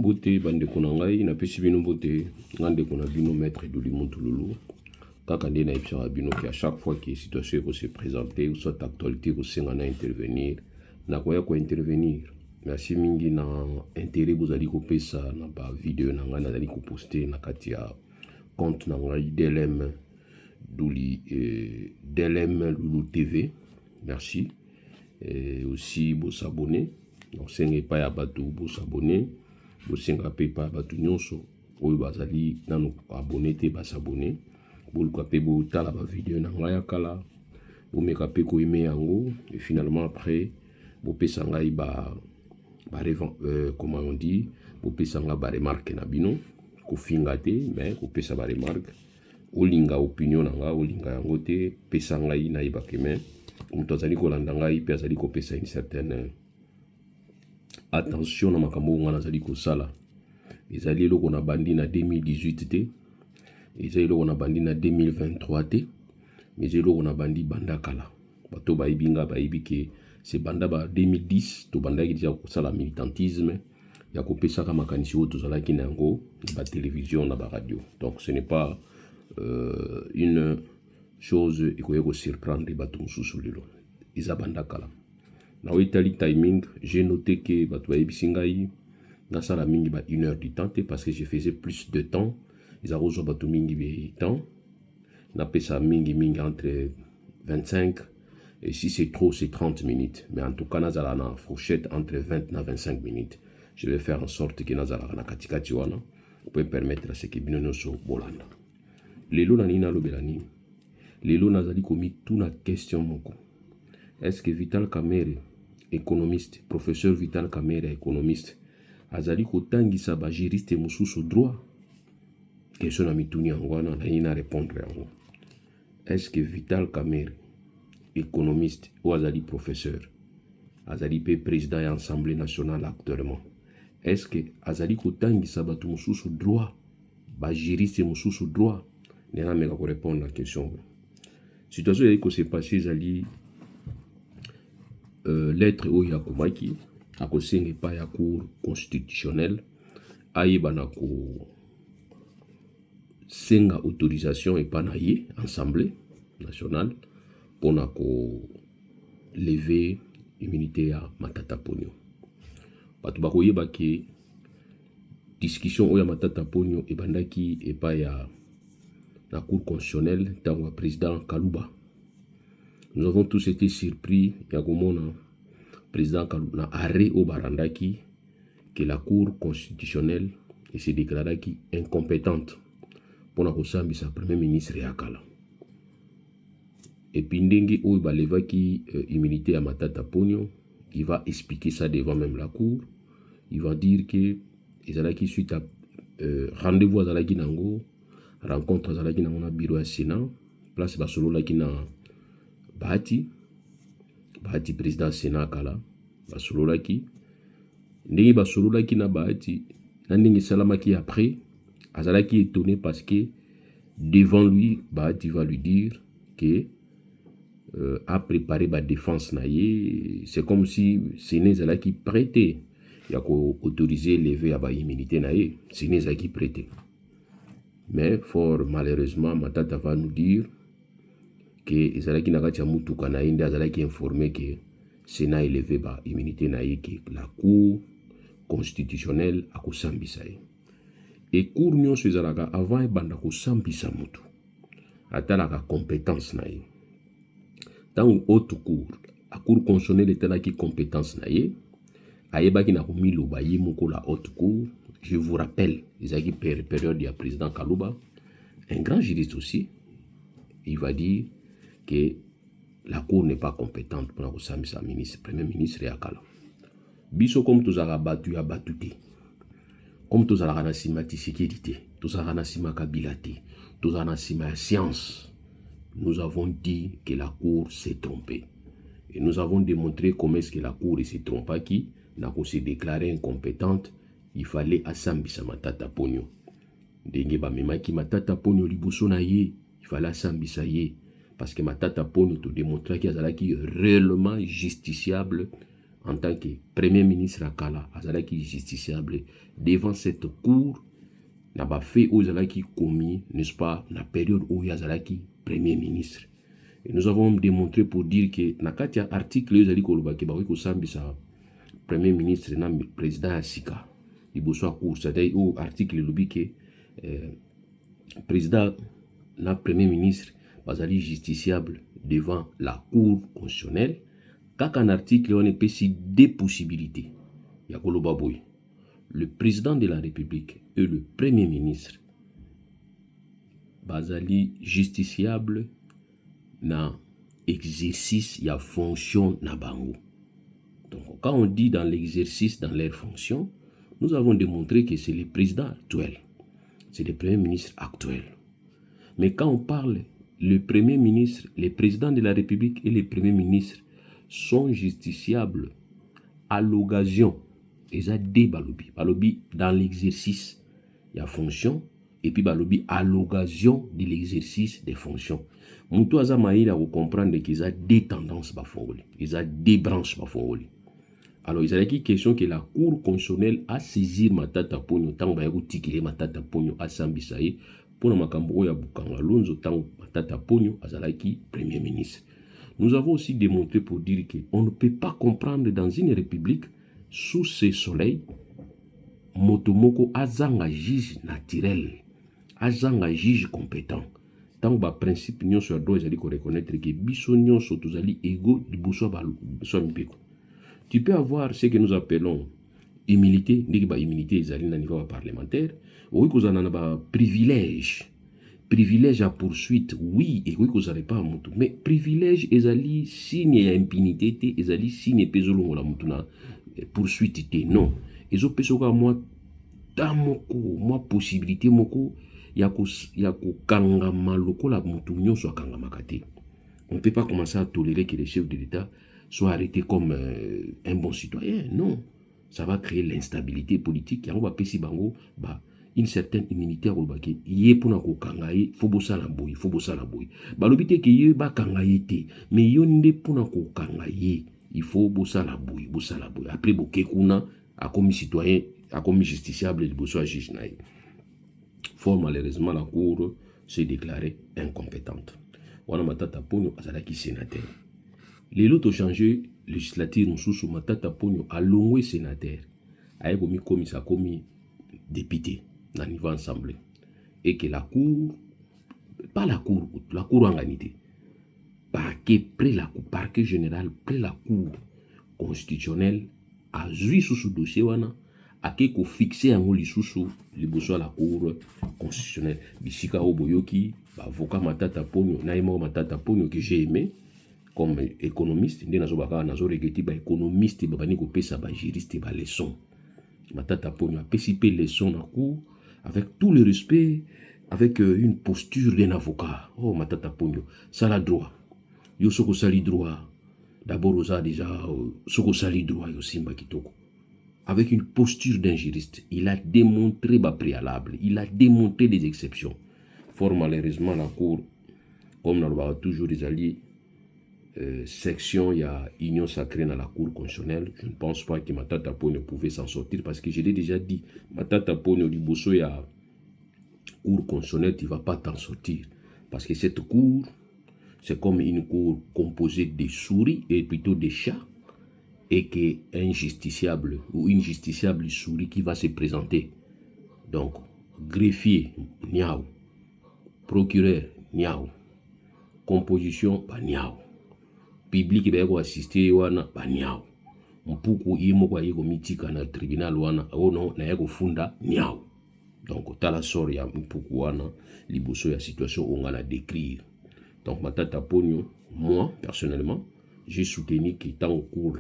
Mbote bande konangai na pesi bino mbote ngande kona bino maître de Limontululu kaka nde na epsara bino ki à chaque fois que situation ko se présenter ou soit actualité ko senga na intervenir na koya ko intervenir. Merci mingi na intérêt bozali ko pesa na ba vidéo na ngana zali ko poster na kati ya compte na ngai DLM Douli DLM Lulu TV. Merci. Et aussi vous s'abonner. Donc c'est pas ya batu vous s'abonner. Vous senga pe pa batu nyonso oyo bazali nanu abonné te ba s'abonner. Vous le capez vous tala ba vidéo na ngaya kala. Vous me capez ko aimer yango et finalement après vous pesa ngai ba comment on dit vous pesa nga ba remarque na bino ko finga te mais ko pesa ba remarque olinga opinion na nga olinga yango te pesa ngai na ibake mais muto azali ko landa ngai pe azali ko pesa une certaine attention na makambo ngana azali ko sala ezali eloko na bandi na 2018 te ezali eloko na bandi na 2023 te mais ezali eloko na bandi banda kala bato bayibinga bayibike c'est banda ba 2010 to banda ki déjà ko sala militantisme ya ko pesa ka makanisi oto zalaki na yango ba télévision na ba radio. Donc ce n'est pas une chose ikoyeko surprendre bato mususu lelo iza banda kala na witali timing. J'ai noté que bato bayibisi ngai na sala mingi ba 1 heure du temps parce que je faisais plus de temps ils arrosent bato mingi be temps na pesa mingi entre 25 et si c'est trop c'est 30 minutes mais en tout cas nazala na fourchette entre 20 na 25 minutes. Je vais faire en sorte que nazala na katikati wana pour permettre à ce que bino nyonso bolanda lelo na nina lobelani lelo nazali komi tout na question moko. Est-ce que Vital Kamerhe économiste professeur Vital Kamerhe économiste azali kotangisa ba juriste mususu droit? Question na mituni angwana na nina répondre yango. Est-ce que Vital Kamerhe économiste ou azali professeur azali pe président de l'Assemblée nationale actuellement, est-ce que azali kotangisa batu mususu droit ba juriste mususu droit? Nena meka ko répondre à la question. Situation yako se passer zali lettre oyo yakomaki akosenge pa ya cour constitutionnelle ayebana ko senga autorisation et pas na ye Assemblée nationale pour na ko lever immunité ya Matata Ponyo. Batu bakoyeba ke discussion oyo Matata Ponyo ebandaki epa ya la cour constitutionnelle dans le président Kalouba. Nous avons tous été surpris Yagomona président Kalouba arrêt au Barandaki que la cour constitutionnelle s'est déclarée incompétente pour la sa premier ministre Yakala. Et puis ndenge oyo balevaki immunité à Matata Ponyo, il va expliquer ça devant même la cour. Il va dire que ezalaki suite à rendez-vous azalaki nango rencontre azalaki na mona bureau ya Sénat place basololaki na Bahati président Sénat kala basololaki ndenge basololaki na Bahati na ndenge salamaki après azalaki étonné parce que devant lui Bahati va lui dire que a préparé ba défense na ye. C'est comme si Sénat zalaki prêté ya ko autoriser lever ba immunité na ye Sénat zalaki prêté. Mais fort malheureusement Matata va nous dire que ezalaki na kati ya mutuka na ye nde azalaki informé que Sénat élevé ba immunité na ye que la cour constitutionnelle akosambisa ye. Et cour nyonso ezalaka avant ebanda kosambisa mutu atalaka compétence na ye. Dans haute cour, la cour constitutionnelle etalaki compétence na ye ayebaki na komiloba ye moko la haute cour. Je vous rappelle, ezalaki période du président Kalouba, un grand juriste aussi, il va dire que la cour n'est pas compétente pour la ministre, premier ministre Yakala. Biso comme tous a battu à battuté, comme tous a ranasima sécurité, tous a ranasima kabilate, tous a ranasima science, nous avons dit que la cour s'est trompée. Et nous avons démontré comment est-ce que la cour s'est trompée, qui n'a s'est déclarée incompétente. Il fallait asambisa Matata Ponyo. Ndenge ba memaki Matata Ponyo liboso na ye, il fallait asambisa ye parce que Matata Ponyo to démontrer qu'il azalaki réellement justiciable en tant que premier ministre à Kala, azalaki justiciable devant cette cour, n'a pas fait aux azalaki commis, n'est-ce pas, la période où azalaki premier ministre. Et nous avons démontré pour dire que nakati ya article ezali koloba ke bakoki kosambisa premier ministre na président ya sika liboso ya cour, c'est-à-dire au article elobi ke président na premier ministre bazali justiciable devant la cour constitutionnelle. Kaka un article on epesi deux possibilités ya koloba boy. Le président de la République et le premier ministre bazali justiciable na exercice ya fonction na bango. Donc quand on dit dans l'exercice dans leur fonction, nous avons démontré que c'est le président actuel, c'est le premier ministre actuel. Mais quand on parle le premier ministre, le président de la République et le premier ministre sont justiciables à l'occasion, ils ont des balobi dans l'exercice de la fonction et puis balobi à l'occasion de l'exercice des fonctions. Moutou aza maïla vous comprendre qu'ils ont des tendances bafongoli, ils ont des branches bafongoli. Alors il y a une question que la Cour constitutionnelle a saisi Matata Ponyo tant ba tikile Matata Ponyo a sambisaye pour la makambo ya bukanga lonzo tant Matata Ponyo azalaki premier ministre. Nous avons aussi démontré pour dire qu'on ne peut pas comprendre dans une république sous ce soleil motomoko azanga juge naturel, azanga juge compétent. Tant que principe nyon sur droit ezali ko reconnaître que biso nyon so tozali égaux liboso ba so mbeko. Tu peux avoir ce que nous appelons humilité, humilité ezali na niveau parlementaire, ou kozana na ba privilège. Privilège à poursuite, oui, et oui, vous n'avez pas à moutou. Mais privilège, ezali signe ya impunité, ezali signe pezolo la moutuna poursuite, non. Ezo pesoka moi, ta moko, moi possibilité moko, yako kanga maloko la moutou nyon soit kanga makate. On ne peut pas commencer à tolérer que les chefs de l'État soient arrêtés comme un bon citoyen, non. Ça va créer l'instabilité politique. Yango ba pesi bango, ba une certaine immunité à Robaki. Yé pour n'ako kangaye, faut bosser la boy, faut bosser la boy. Balobite que yé ba kangaye te, mais yonde pour n'ako kangaye, il faut bosser la boy, bosser la boy. Après boké kuna, a commis citoyen, a commis justiciable, il bosse à juge naï. Fort malheureusement, la cour s'est déclarée incompétente. Wana matata ponyo azalaki sénateur. Les lots ont changé législature nous sous matata ponyo a longwe sénateur. A commis commis ça commis député dans le niveau assemblée. Et que la cour, pas la cour en réalité, parquet général, près la cour constitutionnelle, a joué sous ce dossier, a quelque fixé en oli sous le besoin la cour constitutionnelle. Bisika Oboyoki, avocat Matata Ponyo, naïmo Matata Ponyo que j'ai aimé comme économiste, nazo regretté économiste, bani ko pesa ba juriste ba leçon. Matata Ponyo a participé leçon dans cour avec tout le respect, avec une posture d'un avocat. Oh Matata Ponyo, ça la droit. Yo soko sali droit. D'abord osa déjà soko sali droit yo simba kitoko. Avec une posture d'un juriste, il a démontré bas préalable, il a démontré des exceptions. Fort malheureusement la cour, comme nous l'avons toujours des alliés, section, il y a union sacrée dans la cour constitutionnelle. Je ne pense pas que Matata Ponyo pouvait s'en sortir parce que je l'ai déjà dit, Matata Ponyo du Bosso, il y a cour constitutionnelle, tu ne vas pas t'en sortir. Parce que cette cour, c'est comme une cour composée de souris et plutôt de chats, et qu'un justiciable ou une justiciable souris qui va se présenter. Donc, greffier, niao, procureur, niao, composition, pas niao. Public beko assister wana banyao mpuku imo kwa yiko mitika na tribunal wana ono na yako funda nyao. Donc tala sori ya mpuku wana liboso ya situation ongana décrire. Donc Matata Ponyo, moi personnellement j'ai soutenu qu'il est en cours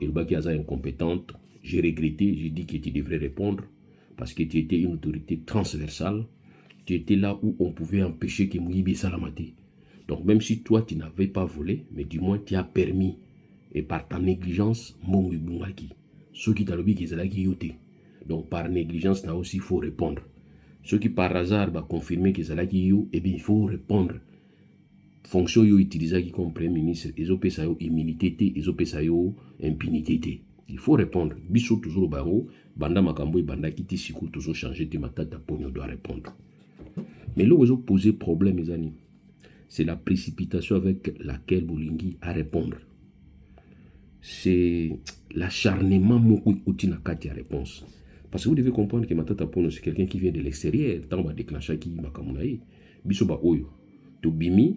et le baki aza incompétente. J'ai regretté, j'ai dit que tu devrais répondre parce que tu étais une autorité transversale, tu étais là où on pouvait empêcher que Mouyibi Salamate. Donc même si toi tu n'avais pas volé, mais du moins tu as permis, et par ta négligence, Mongi Bungaki, ceux qui t'ont dit qu'ils allaient yoté. Donc par négligence, là aussi il faut répondre. Ceux qui par hasard va confirmer qu'ils allaient yo, eh bien il faut répondre. fonction yo utilisaki comme premier ministre ezopesa yo immunité te ezopesa yo impunité te. Il faut répondre biso toujours bango banda makambo ebandaki ti siku toujours changer te Matata Ponyo doit répondre. Mais là où ils ont posé problème les amis, c'est la précipitation avec laquelle Bolingi a répondre. C'est l'acharnement moko ikuti na kati ya réponse. Parce que vous devez comprendre que Matata Ponyo c'est quelqu'un qui vient de l'extérieur, tant va déclencher qui makamuna ye. Biso ba oyo to bimi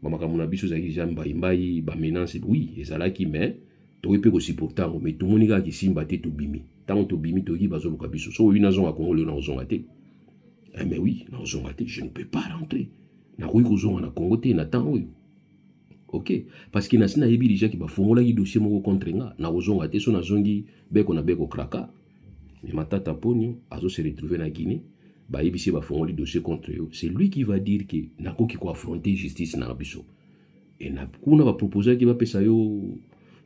ba makamuna biso za jamba imbai ba menace oui, ezalaki mais to pe ko supporter mais tout monde ga ki simba te to bimi. Tant to bimi to ki bazo luka biso. So une zone à Congo le na zone te. Eh mais oui, na zone te, je ne peux pas rentrer. Na ko zone na Congo te na temps oyo. Ok, parce que nasina yebi déjà ki ba fongola ki dossier moko contre nga na zone te so na zongi beko na beko kraka. Mais Matata Ponyo azo se retrouver na Guinée. Bah ibisi ba fongoli dossier contre eux, c'est lui qui va dire que nako qui ko affronter justice na biso et na kuna va proposer qui va pesa yo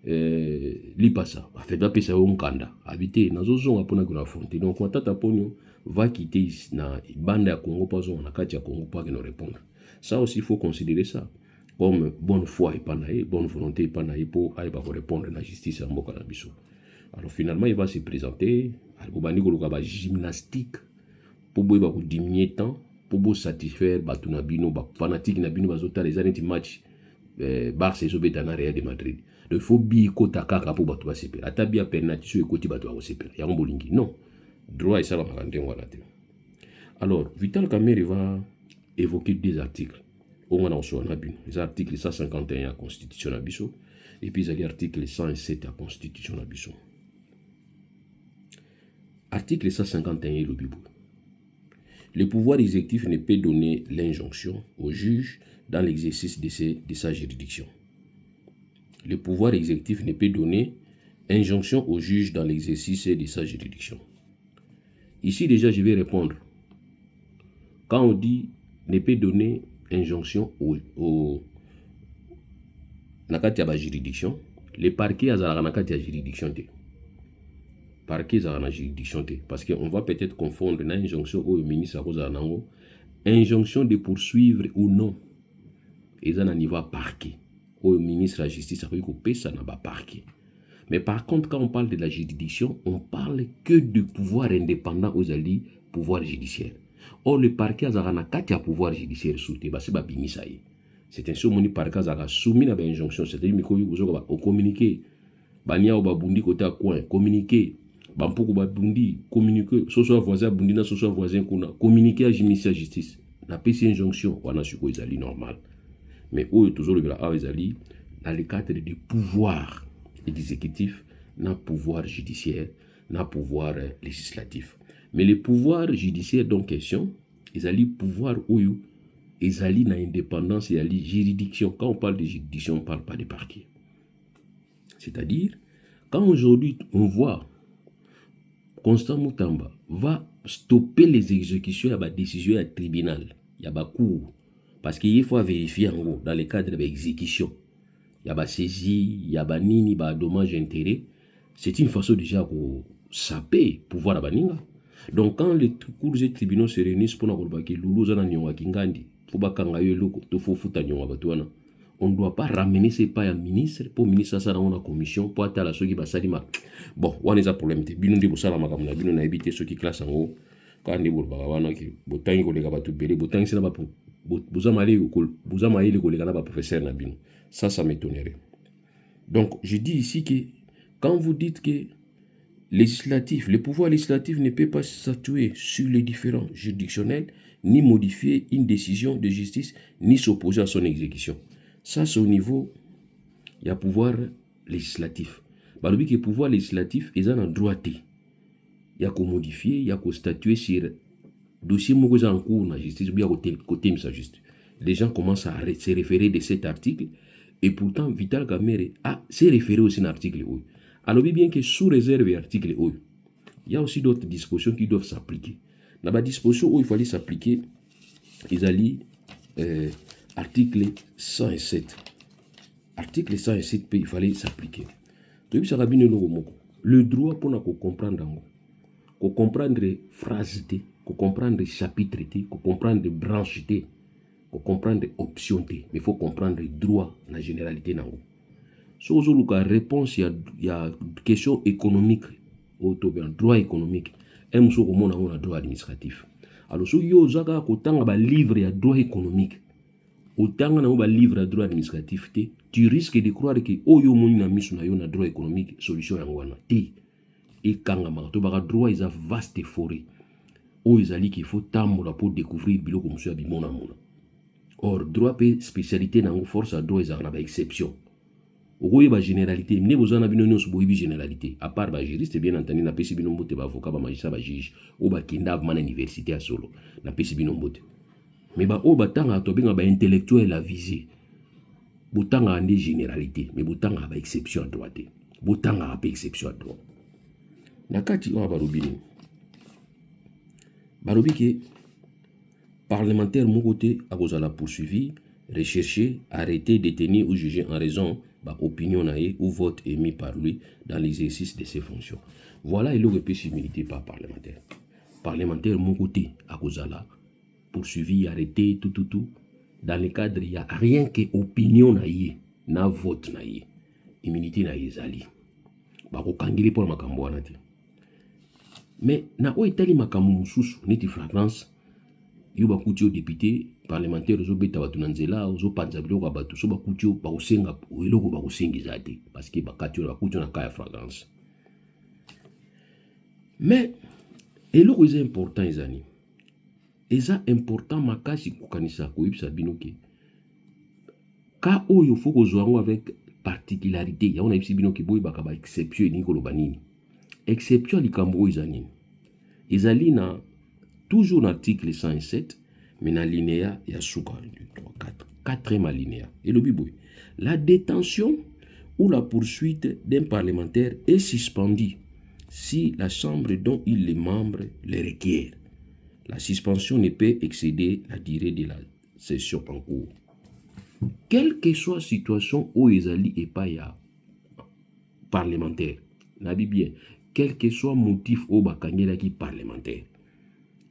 lipasa va faire pesa yo nkanda habiter na zozonga pona ko affronter. Donc Matata Ponyo va quitter na banda ya Congo pas na kati ya Congo pas que nous répondre. Ça aussi il faut considérer ça comme bonne foi et pas naïe, bonne volonté et pas naïe pour aller pas répondre à la justice en mboka na biso. Alors finalement il va se présenter al bobani ko ba gymnastique pour boire pour diminuer temps pour satisfaire batuna bino ba fanatique na bino bazota les années match Barça et Zobetana Real de Madrid. Il faut bien kota kaka pour batu ba sepela atabia penalty so ekoti batu ba sepela ya Bolingi non droit et ça va rendre wala te. Alors Vital Kamerhe va évoquer deux articles on a reçu na bino les articles 151 à constitution na biso et puis les articles 107 à constitution na biso. Article 151 le Bible. Le pouvoir exécutif ne peut donner l'injonction au juge dans l'exercice de sa juridiction. Le pouvoir exécutif ne peut donner injonction au juge dans l'exercice de sa juridiction. Ici déjà je vais répondre. Quand on dit ne peut donner injonction au nakati ya juridiction, le parquet azalaka nakati ya juridiction te. Parquet à la juridiction parce qu'on va peut-être confondre une injonction au ministre à cause de injonction de poursuivre ou non et ça n'y va parquet au ministre de la justice avec ça n'a pas parquet. Mais par contre quand on parle de la juridiction on parle que du pouvoir indépendant aux alliés pouvoir judiciaire. Or le parquet a na kati ya pouvoir judiciaire souté c'est ba bimisa ye. C'est un seul moni parquet a soumis na ba injonction c'est-à-dire miko yuko ba communiquer bania ou ba bundi côté à coin communiquer Bampoko Babundi, communiquer, ce soit voisin Bundina, ce soit voisin Kuna, communiquer à ministère de la justice. La PC injonction, on a su quoi ils normal. Mais où est toujours le bras ils dans le cadre du pouvoir exécutif, dans le pouvoir judiciaire, dans le pouvoir législatif. Mais le pouvoir judiciaire, donc question, ils allaient pouvoir où ils allaient dans l'indépendance, ils allaient juridiction. Quand on parle de juridiction, on ne parle pas de parquet. C'est-à-dire, quand aujourd'hui on voit Constant Moutamba va stopper les exécutions à la décision du tribunal, il y a des cours, parce qu'il faut vérifier en gros, dans le cadre de l'exécution, il y a des saisies, il y a des nini, des dommages intérêts, c'est une façon déjà de saper pouvoir à baninga. Donc quand les cours et tribunaux se réunissent pour nous dire que Loulou zana nyonga kingandi, faut pas kangayo loko, to faut futa nyonga batuana. On ne doit pas ramener ces pas à ministre pour ministre ça dans la commission pour atteindre la soki basalima. Bon, on a des problèmes. Binundi bosala makamuna binu na éviter ceux qui classent en haut. Quand on dit bagawana ki botangi ko lega batu bele botangi c'est na ba bozamali ko bozamali ko lega na ba professeur na binu. Ça m'étonnerait. Donc, je dis ici que quand vous dites que le pouvoir législatif ne peut pas statuer sur les différents juridictionnels, ni modifier une décision de justice, ni s'opposer à son exécution. Ça, c'est au niveau, il y a pouvoir législatif. Bah, le pouvoir législatif, ils ont un droit. Il y a qu'à modifier, il y a qu'à statuer sur dossier qui en cours dans la justice, ou bien côté de sa justice. Les gens commencent à se référer de cet article, et pourtant, Vital Kamerhe s'est référé aussi à l'article. Alors, bien que sous réserve de l'article, il y a aussi d'autres dispositions qui doivent s'appliquer. Dans la disposition où il fallait s'appliquer, ils allaient article 107. Article 107, il fallait s'appliquer. Le droit pour comprendre, comprendre phrase, comprendre chapitre, comprendre branche, comprendre option mais il faut comprendre droit la généralité nango. So ozoluka réponse ya question économique to bien droit économique muso komona ngo na droit administratif. Alors so yo zaka kotanga ba livre ya droit économique otanga na ba livre ya droit administratif te, tu risques de croire que oyo moni na miso na yo na droit économique solution yango wana te. Et kangama to baka droit is a vaste forêt o ezali qu'il faut tambola pour découvrir biloko muso ya bimona mona. Or droit pe spécialité nango force à droit ezaka na ba exception. Okoye ba généralité ne bozana bino nyonso boyebi généralité à part ba juriste bien entendu na pesi bino mbote ba avocat ba magistrat ba juge o ba kinda mana université à solo na pesi bino mbote. Mais ba o batanga to benga ba intellectuel la visée botanga ande généralité mais botanga ba exception à droite botanga ba exception à droit nakati o barobini barobi ke parlementaire mon côté à cause la poursuivi recherché arrêté détenu ou jugé en raison ba opinion naé ou vote émis par lui dans l'exercice de ses fonctions. Voilà il aurait pu s'immunité par parlementaire. Parlementaire mon côté à cause là poursuivi arrêté tout dans le cadre il y a rien que opinion naé na vote naé immunité naé zali ba ko kangiri pour makambo wana te. Mais na o itali makambo mususu neti flagrance yo bakuti o député parlementaire zo beta batu nanzela zo panza biloko batu so bakuti o ba kosenga eloko ba kosengiza te parce que bakati o bakuti na kaya flagrance. Mais eloko is important ezani eza important makasi kokanisa koyebisa bino ke ka oyo faut kozwango avec particularité ya on a yebisi bino ke boy baka ba exception ni koloba nini exception likambo ezani ezali na toujours l'article 107 mais na linéa ya suka 4e alinéa et le biboy la détention ou la poursuite d'un parlementaire est suspendue si la chambre dont il est membre le requiert. La suspension ne peut excéder la durée de la session en cours. Quelle que soit la situation où ezali et pas ya parlementaire nabi bien quel que soit motif au bakangela qui parlementaire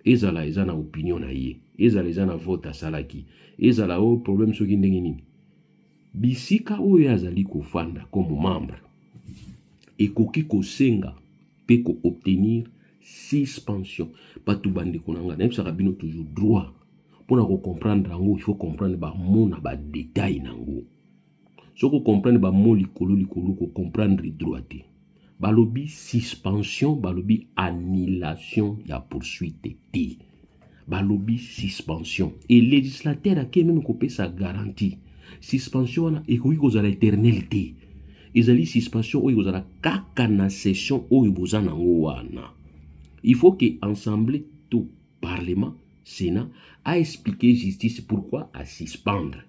ezala ezana opinion na ye ezala ezana vote asalaki ezala o problème soki ndenge nini bisika oyo azali kofanda comme membre ekoki kosenga pe ko obtenir suspension patu bandi kunanga na ebisaka bino toujours droit pona ko comprendre ngo il faut comprendre ba mona ba détail nango soko comprendre ba mo likolo ko comprendre droit te balobi suspension balobi annulation ya poursuite te balobi suspension et législateur a ke même ko pesa garantie suspension wana ekoki kozala éternel te ezali suspension oyo kozala kaka na session oyo boza nango wana. Il faut que ensemble tout parlement sénat a expliqué justice pourquoi à suspendre.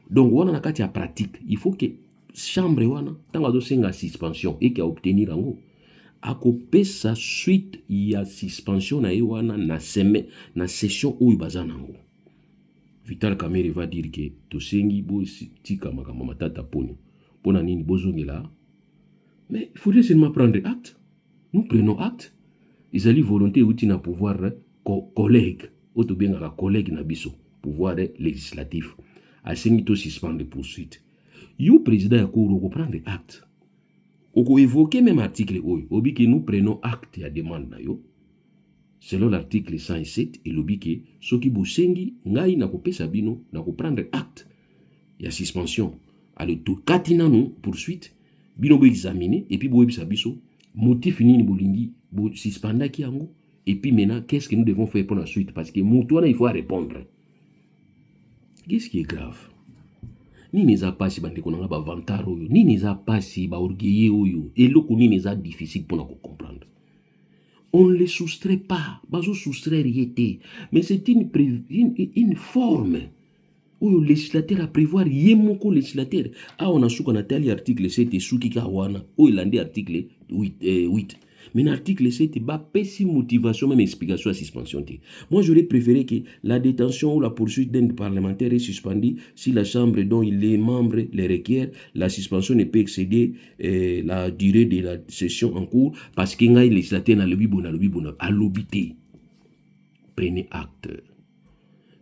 Donc wana na kati ya pratique il faut que chambre wana tanga do senga suspension et qui a obtenir ango akopesa suite ya suspension na wana na semaine na session oyo bazanango. Vital Kamerhe va dire que to sengi bo tika makambo matata ponyo pona nini bozongela mais il faudrait seulement prendre acte. Nous prenons acte. Ezali volonté outi na pouvoir collègue auto benga collègue na biso pouvoir législatif asengi to suspendre poursuite. You président ya cour ko prendre acte. Oko évoquer même article oyo obi que nous prenons acte ya demande na yo. Selon l'article 107 et lobi que soki bosengi ngai na kopesa bino na ko prendre acte ya suspension. Ale to katina no poursuite bino bo examiner et puis bo ebisa biso motif nini bolingi bo suspendaki yango et puis maintenant qu'est-ce que nous devons faire pour la suite parce que mutuana il faut répondre. Qu'est-ce qui est grave? Nini za pasi bandeko nanga ba vantar oyo nini za pasi ba orgueilleux oyo eloko nini za difficile pour na comprendre. On ne les soustrait pas, bazo soustraire yete mais c'est une forme où le législateur a prévoir yemoko législateur a on a souka na tel article 7 et souki ka wana ou il andi article 8 mais l'article 7 ba pesi motivation même explication à suspension. Moi j'aurais préféré que la détention ou la poursuite d'un parlementaire est suspendue si la chambre dont il est membre les requiert. La suspension ne peut excéder la durée de la session en cours parce que ngai législateur na lobi bona à l'obité. Prenez acte.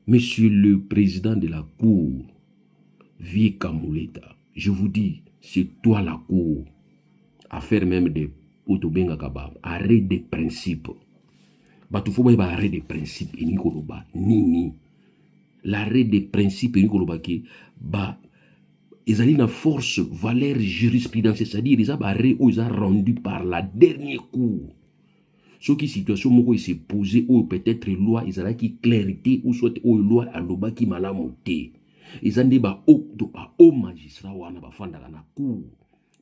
Monsieur le président de la Cour, Vie Kamuleta, je vous dis, c'est toi la Cour, à faire même des autobenga kaba, arrêt des principes. Batufo ba arrêt des principes, et Nikoloba, nini. L'arrêt des principes, et Nikoloba ki, ba, ils ont une force, valeur jurisprudentielle, c'est-à-dire, ils ont arrêt où ils ont rendu par la dernière Cour. Ce qui situation moko il s'est posé ou peut-être loi ils ont qui clarité ou soit ou loi à loba qui malamoté ils ont dit ba au magistrat wana ba fanda na cour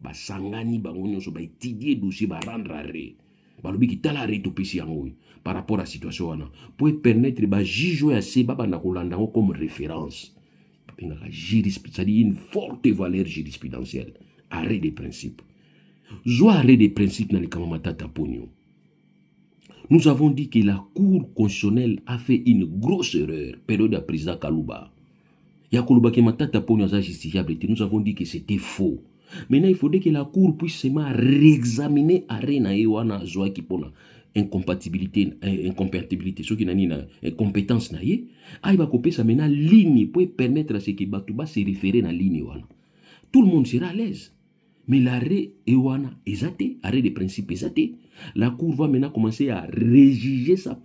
ba sangani ba ngonyo so ba étudier dossier ba rendre arrêt ba lobi ki tala arrêt to pesi yango par rapport à situation wana pour permettre ba juge ya se ba na kolanda comme référence pinga jurisprudence c'est-à-dire une forte valeur jurisprudentielle arrêt des principes zo arrêt des principes na likama matata ponyo. Nous avons dit que la Cour constitutionnelle a fait une grosse erreur, période de président Kalouba. Il y a Kalouba qui m'a tapé justifiable. Nous avons dit que c'était faux. Maintenant, il faudrait que la Cour puisse seulement réexaminer Arena et Wana Zoa qui pona incompatibilité, incompatibilité, ce qui n'a ni incompétence na ye. Il va couper ça maintenant ligne pour permettre à ce que Batouba se référer à la ligne Wana. Tout le monde sera à l'aise. Mais l'arrêt Ewana est arrêt de principe est. La Cour va maintenant commencer à régiger son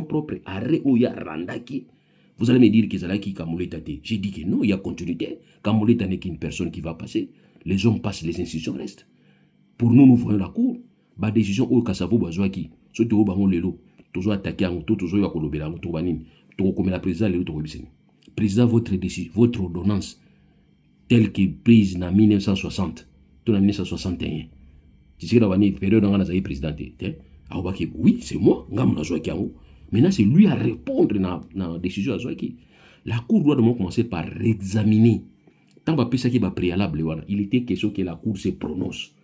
propre arrêt Oya Randaki. Vous allez me dire que Zalaki Kamuleta. J'ai dit que non, il y a continuité. Kamuleta n'est qu'une personne qui va passer. Les hommes passent, les institutions restent. Pour nous, nous voyons la Cour. La décision au Kasavo Bazouaki. Surtout au Bango Lelo. Toujours attaqué en tout, toujours à Kolobela, Toubanin. Toujours comme la présidente Lelo Tourobisen. Président, votre décision, votre ordonnance. Telle que prise en 1960, en 1961. Tu sais que dans la période où on a été président, oui, c'est moi, maintenant c'est lui à répondre à la décision. La Cour doit commencer par examiner. Tant que ça qui est préalable, il était question que la Cour se prononce.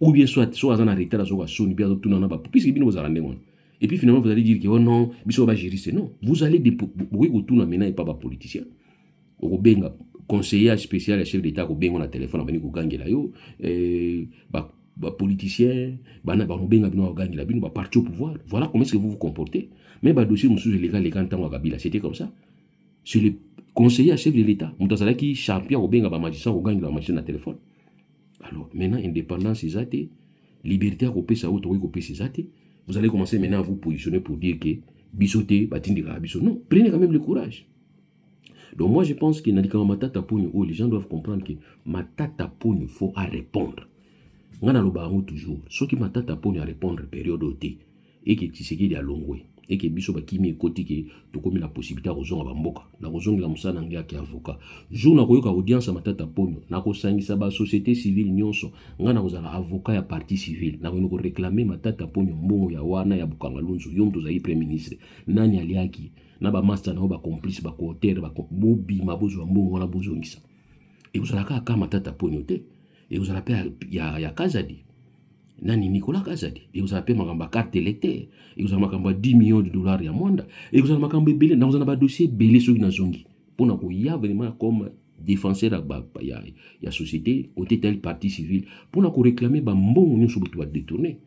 Ou bien soit en arrêté à la zone, bien tout le monde, puisque vous allez et puis finalement vous allez dire que oh non, vous va gérer, non. Vous allez débrouiller autour maintenant et pas politicien. Au benga conseiller spécial chef d'état ko benga na téléphone abani ko gangela yo ba politicien bana ba benga bino gangela bino ba parti au pouvoir. Voilà comment est-ce que vous vous comportez. Mais ba dossier mususu légal tango Kabila c'était comme ça. C'est le conseiller chef de l'état mutazala qui champion ko benga ba magistrat ko gangela machine na téléphone. Alors maintenant indépendance izate, liberté ko pesa auto ko pesa izate. Vous allez commencer maintenant à vous positionner pour dire que bisoté batindika biso. Non, prenez quand même le courage. Donc moi je pense que dans Matata Ponyo, les gens doivent comprendre que Matata Ponyo, il faut à répondre. On a le toujours. Ce qui Matata Ponyo à répondre période OT et que tu sais qu'il y a long way et que biso bakimi côté que tu comme la possibilité aux gens à Bamboka. La raison de la musa nangia qui avocat. Jour na koyoka audience à Matata Ponyo, na ko sangisa ba société civile nyonso, ngana kozala avocat ya parti civile, na ko réclamer Matata Ponyo mbongo ya wana ya Bukanga Lunzu, yom tozayi premier ministre. Nani aliaki na ba master na ba complice ba co-auteur ba bobi mabozo mbongo wana bozo ngisa. Et vous allez ka Matata Ponyo te. Et vous allez ya Kazadi. Nani Nicolas Kazadi. Et vous allez makamba carte électeur. Et vous allez makamba 10 millions de dollars ya mwanda. Et vous allez makamba belé na vous allez ba dossier belé sur na zongi. Pona ko ya vraiment comme défenseur ya société côté tel parti civil pona ko réclamer ba mbongo nyo so boto détourner.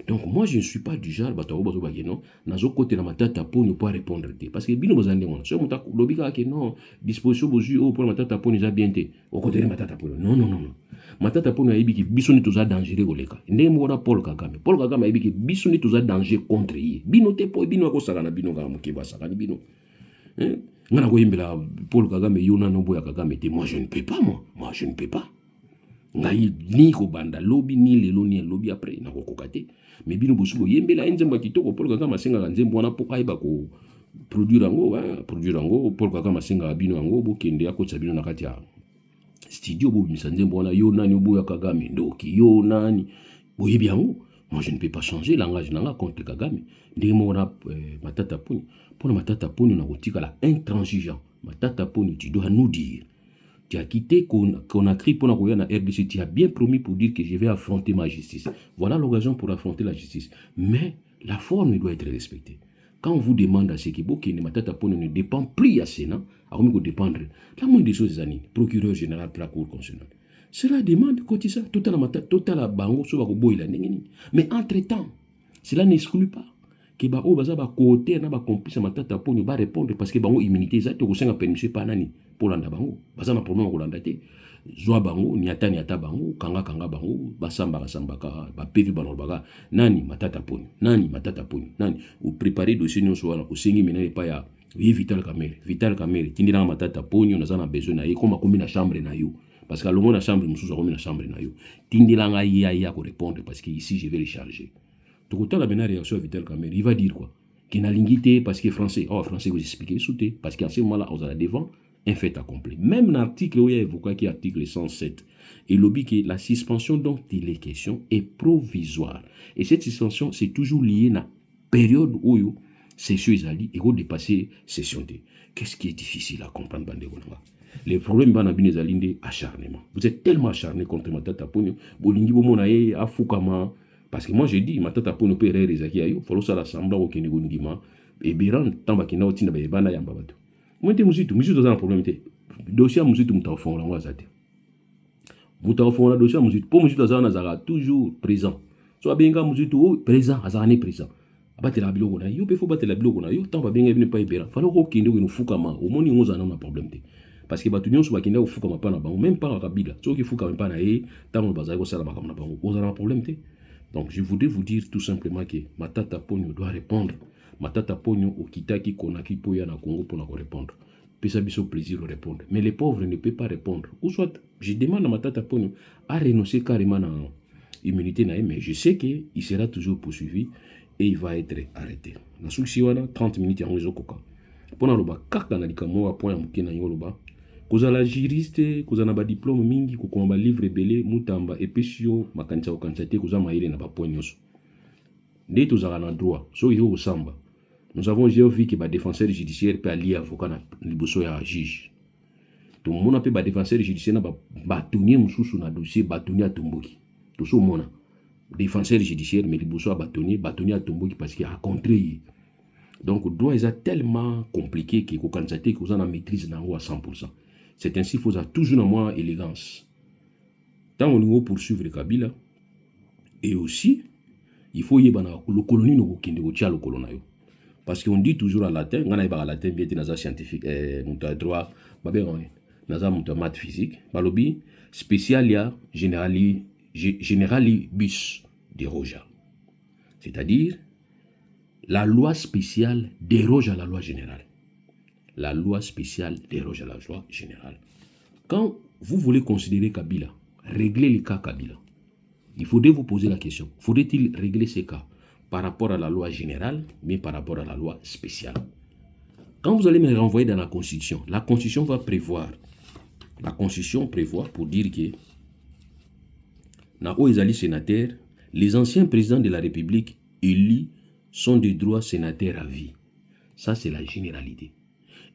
Donc moi je ne suis pas du genre bato bazo ba non nazo côté na Matata Ponyo pour répondre parce que bino bozande mona so mutaka lobika que non disposition bozu au pour Matata Ponyo za bien té au côté de Matata Ponyo non Matata Ponyo a ibiki bisoni toza dangereux koleka ndemo wana Paul Kagame a ibiki bisoni toza danger contre yi bino te po bino ko sala na bino ga mukeba sala ni bino ngana ko yimbela Paul Kagame yona no boya Kagame te moi je ne peux pas ngai ni ko banda lobby ni lelo ni lobby après na ko kokate mais bino bosubo yembela nzemba kitoko Paul Kagame asenga nzembo wana po aiba ko produire ngo Paul Kagame asenga bino ngo bokende akotsa bino na kati ya studio bo bimisa nzembo wana yo nani oboya Kagame ndoki yo nani boyebi yango. Moi je ne peux pas changer langage nanga contre Kagame ndemo na Matata Ponyo pour Matata Ponyo na kotika la intransigeant Matata Ponyo tu dois nous dire. Tu as quitté Conakry pour la RDC. Tu as bien promis pour dire que je vais affronter ma justice. Voilà l'occasion pour affronter la justice. Mais la forme doit être respectée. Quand on vous demande à ce que Matata Ponyo ne dépend plus à Sénat, à qu'on dépendre, la moindre des choses, procureur général de la Cour constitutionnelle. Cela demande ça, tout à la bango, mais entre-temps, cela n'exclut pas que ba o baza ba côté na ba complice matata ponyo ba répondre parce que bango immunité za to kosenga permission pa nani pour landa bango baza na problème ko landa te zwa bango ni ata bango kanga bango basamba ba PV banolbaka nani matata ponyo nani ou préparer dossier nyonso wana osengi minene pa ya Vital Kamere tindina matata ponyo na zana besoin na ye koma komi na chambre na yo parce que longo na chambre mususu komi na chambre na yo tindila nga ya ko répondre parce que ici je vais le charger. Tout côté la benna réaction à Vital Kamere, il va dire quoi? Qu'il n'a l'ingité parce qu'il est français. Oh, français, vous expliquez, sauter. Parce qu'à ce moment-là, on a devant un fait accompli. Même l'article où il y a évoqué, qui est l'article 107, il lobby que la suspension dont il est question est provisoire. Et cette suspension, c'est toujours lié à la période où session est allée et où dépasser session T. Qu'est-ce qui est difficile à comprendre, Bande Gonanga? Les problèmes banabine alinde acharnement. Vous êtes tellement acharné contre Matata Ponyo, bolingi bomonaye afukama parce que moi j'ai dit Matata Ponyo peut rire ezaki ayo, follow ça l'assemblée au Kenigo Ndima et biran tamba kina otina ba bana yamba bato. Moi te musitu dans un problème te. Dossier musitu mutafon la ngazate. Mutafon la dossier musitu pour musitu za na zara toujours présent. So abenga musitu présent azane présent. Abatela biloko na yo pe fo batela biloko na yo tamba benga bine pa ibera. Falo ko kende ko fukama au moni ngoza na problème te. Parce que batu nyonso bakenda kofuka mapana bango même pas Kabila soki fuka mapana ye tango bazali ko sala makambo na bango ozala problème te. Donc je voudrais vous dire tout simplement que Matata Ponyo doit répondre. Matata Ponyo okitaki konaki poya na Congo pour na répondre. Pesa biso plaisir de répondre. Mais les pauvres ne peuvent pas répondre. Ou soit je demande à Matata Ponyo à renoncer carrément à immunité na mais je sais que il sera toujours poursuivi et il va être arrêté. Na suksi wana 30 minutes ya ngozo koka. Pona loba kaka na likamo wa point ya mukena ngoloba. Kozala juriste, kozana ba diplôme mingi, kokoma ba livre belé, mutamba epesio makanisa okansate koza maile na ba point nyonso. Nde tozala na droit, so yo osamba. Nous avons vu que ba défenseur judiciaire peut allier avocat na liboso ya juge. To mona pe ba défenseur judiciaire na ba tonier mususu na dossier batoni atomboki. To so mona défenseur judiciaire mais liboso a batoni atomboki parce qu'il a contré. Donc droit est tellement compliqué que kokansate kozana maîtrise na à 100%. C'est ainsi qu'il faut toujours une moins élégance. Tant on niveau poursuivre le Kabila, et aussi, il faut y avoir le colonie no kende ko tia le colonayo. Parce qu'on dit toujours à latin, on a à latin bien naza scientifique, monta droit, babé on naza monta maths physique, balobi spécialia generalibus déroga. C'est-à-dire la loi spéciale déroge à la loi générale. La loi spéciale déroge à la loi générale. Quand vous voulez considérer Kabila, régler les cas Kabila, il faudrait vous poser la question, faudrait-il régler ces cas par rapport à la loi générale, mais par rapport à la loi spéciale? Quand vous allez me renvoyer dans la Constitution va prévoir, la Constitution prévoit pour dire que na Oezali sénateur, les anciens présidents de la République élus sont de droit sénateur à vie. Ça, c'est la généralité.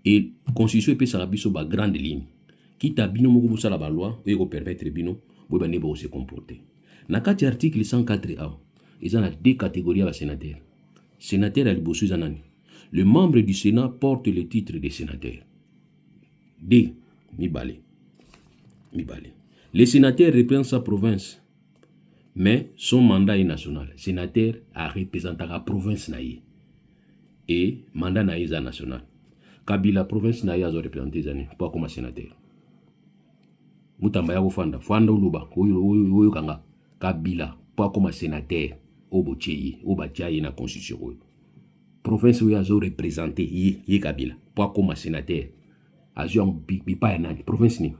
Et la Constitution peut s'arrêter sur la grande ligne. Quitte à bino moko la loi, et vous permettre bino, vous ne se comporter. Dans l'article 104A, il y a deux catégories de sénateurs. Sénateur à l'Ibosu Zanani. Le membre du Sénat porte le titre de sénateur. D. Mibale. Le sénateur représente sa province, mais son mandat est national. Sénateur a représenté la province naïe. Et mandat naïe est national. Kabila province naïe a représenté zani, pas comme sénateur. Mutamba ya fanda uluba, oyo kanga. Kabila, pas comme sénateur, obachaye na constitution. Province où yazo représenté, ye Kabila, pas comme sénateur. Azo bipa nani, province ni.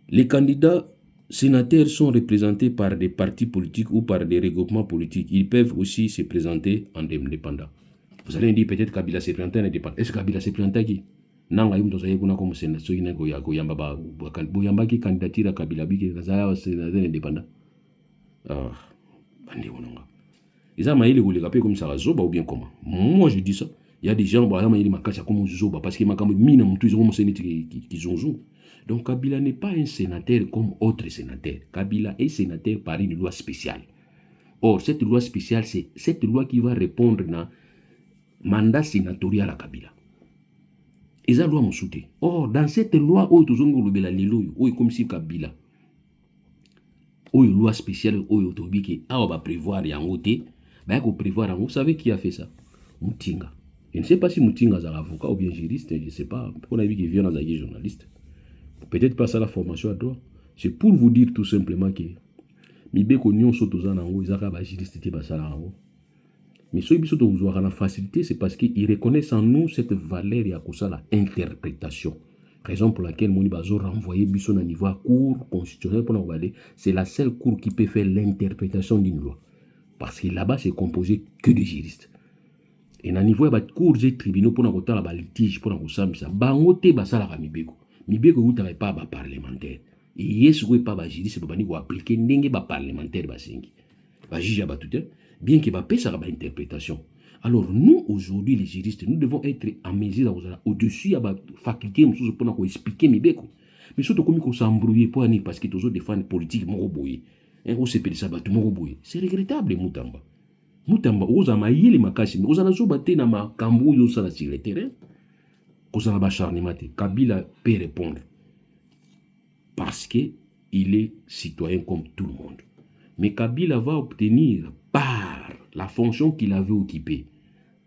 Les candidats sénateurs sont représentés par des partis politiques ou par des regroupements politiques. Ils peuvent aussi se présenter en indépendant. Vous allez me dire peut-être Kabila se présente en indépendant. Est-ce que Kabila se présente qui? Nanga yum tozaye kuna comme sénateur ina ko yamba ba boyamba ki candidature Kabila biki kazaya sénateur indépendant. Ah, bandi wonanga. Ils ont maïli goulé comme ça zoba ou bien comment? Moi je dis ça. Il y a des gens bah maïli makacha comme zoba parce que makambo mina mutu ils ont sénateur qui zonzou. Donc Kabila n'est pas un sénateur comme autre sénateur. Kabila est sénateur par une loi spéciale. Or, cette loi spéciale, c'est cette loi qui va répondre à mandat sénatorial à Kabila. Et ça loi Or, dans cette loi, comme si Kabila oyo loi spéciale oyo tobi ke awa ba prévoir yango te ba ko prévoir yango. Vous savez qui a fait ça? Mutinga. Je ne sais pas si Mutinga est avocat ou bien juriste, je ne sais pas. On a vu qu'il vient dans un journaliste. Peut-être pas ça la formation à droit. C'est pour vous dire tout simplement que mibeko nyonso tozana ngo ezaka ba juriste te basala ngo. Mais ceux qui sont la facilité, c'est parce qu'ils reconnaissent en nous cette valeur et à cause de l'interprétation. Raison pour laquelle Moni Bazo renvoyé Bisson à niveau à cour constitutionnel pour nous aller. C'est la seule cour qui peut faire l'interprétation d'une loi. Parce que là-bas, c'est composé que de juristes. Et à niveau de cours et tribunaux pour nous avoir des litiges, pour nous avoir ça. Bangote basala ka mibeko. Mibeko vous n'avez pas parlementaire. Et yes, vous pas ba juriste, vous pas appliquer n'engue ba parlementaire basengi. Ba juge ba tout bien que ba ça ba interprétation. Alors nous aujourd'hui les juristes, nous devons être en mesure au-dessus à la faculté pour nous expliquer mibeko. Mais surtout comme qu'on s'embrouille pour ani parce que toujours défendre politique moko boye. On se pèle ça batu moko boye. C'est regrettable Mutamba. Mutamba oza mayele makasi, oza na zo baté na makambo yo sala sur le terrain. Oza na ba charnement. Kabila peut répondre. Parce que il est citoyen comme tout le monde. Mais Kabila va obtenir par la fonction qu'il avait occupée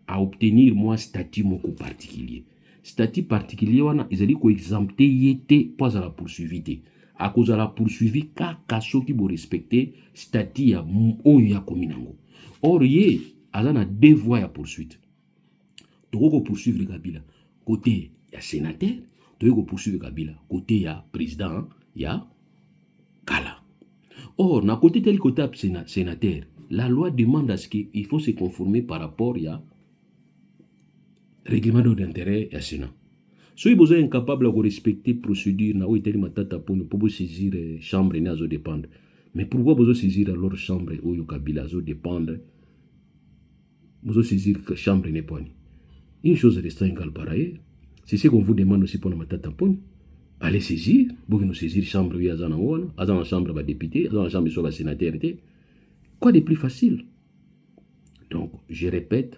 à obtenir moi statut moko particulier. Statut particulier wana ezali ko exempté yete pas à la poursuivité. À cause de la poursuivi kaka soki bo respecter statut ya oyo ya kominango. Or ye azana deux voies ya poursuite. Toko poursuivre Kabila côté ya sénateur, toko poursuivre Kabila côté ya président ya Kala. Or, na côté tel côté sénateur, la loi demande à ce qu'il faut se conformer par rapport à règlement d'intérêt et à Sénat. Si vous êtes incapable de respecter la procédure, pour saisir la chambre et à dépendre. Mais pourquoi vous saisir alors chambre ou le Kabila à dépendre? Vous saisir la chambre et pas. Une chose reste égale par ailleurs. C'est ce qu'on vous demande aussi pour la matatapoune. Allez saisir, vous nous saisir chambre oui à la chambre de député, à la chambre sur la sénateur. Quoi de plus facile? Donc, je répète,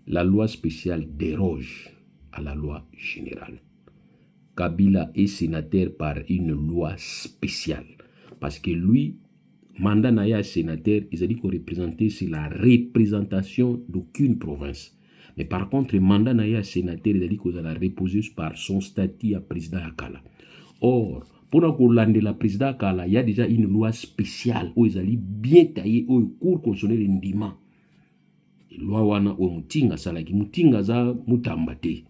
la loi spéciale déroge à la loi générale. Kabila est sénateur par une loi spéciale. Parce que lui, mandat naya sénateur, il a dit qu'on représentait c'est la représentation d'aucune province. Mais par contre, le mandat naya sénateur, il a dit qu'on a reposé par son statut à président Akala. Or, pendant qu'on lande la président Akala, il y a déjà une loi spéciale où ils allaient bien tailler au cours constitutionnel indima. Loi wana o mutinga salaki mutinga za mutambate.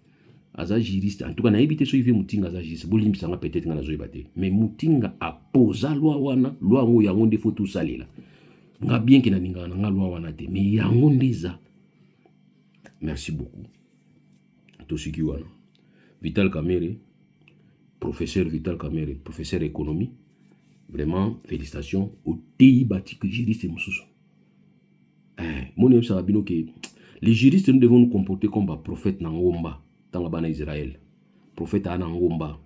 Aza juriste en tout cas na éviter so yve mutinga za juriste bolimbi sanga peut-être ngana zo yibate. Mais mutinga a posa loi wana, loi ngo yango nde faut tout salela. Nga bien que na ninga nga loi wana te, mais yango ndeza. Merci beaucoup. Tosiki wana. Vital Kamerhe, professeur Vital Kamerhe, professeur économie. Vraiment, félicitations au TI bâti que juriste et moussous. Les juristes, nous devons nous comporter comme un prophète Nangomba, dans la Israël. Prophète Anangomba.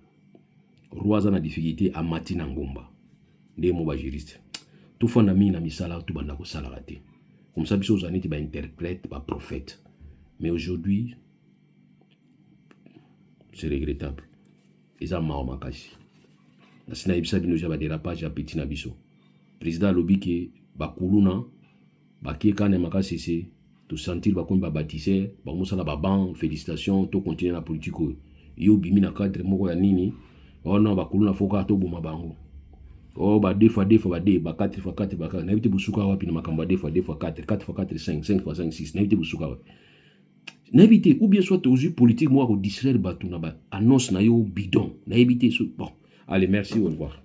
Roi a difficulté à Mati Nangomba. Des mots juristes. Tout le monde a mis sala, tout le monde a salarate. Comme ça, ils ont été interprète, pas prophète. Mais aujourd'hui, c'est regrettable. Ils ont marre makasi. La Sina Ibsa Bino Jaba dérapage à Petit Nabiso. Président Lobike, Bakuluna, Baké Kane makasi c'est tout sentir bakon ba bâtisseur, ba musala ba ban, félicitations, tout continuer la politique. Yo bimi na cadre moko ya nini? Oh non, Bakuluna foka to boma bango. Oh ba 2 fois 2 fois ba 2, ba 4 fois 4 ba 4. Na bité busuka wapi na makamba 2 fois 2 fois 4, 4 fois 4 5, 5 fois 5 6. Na bité busuka wapi. Na éviter ou bien soit aux yeux politiques moi au distraire batu na ba annonce na yo bidon na éviter bon allez merci au revoir.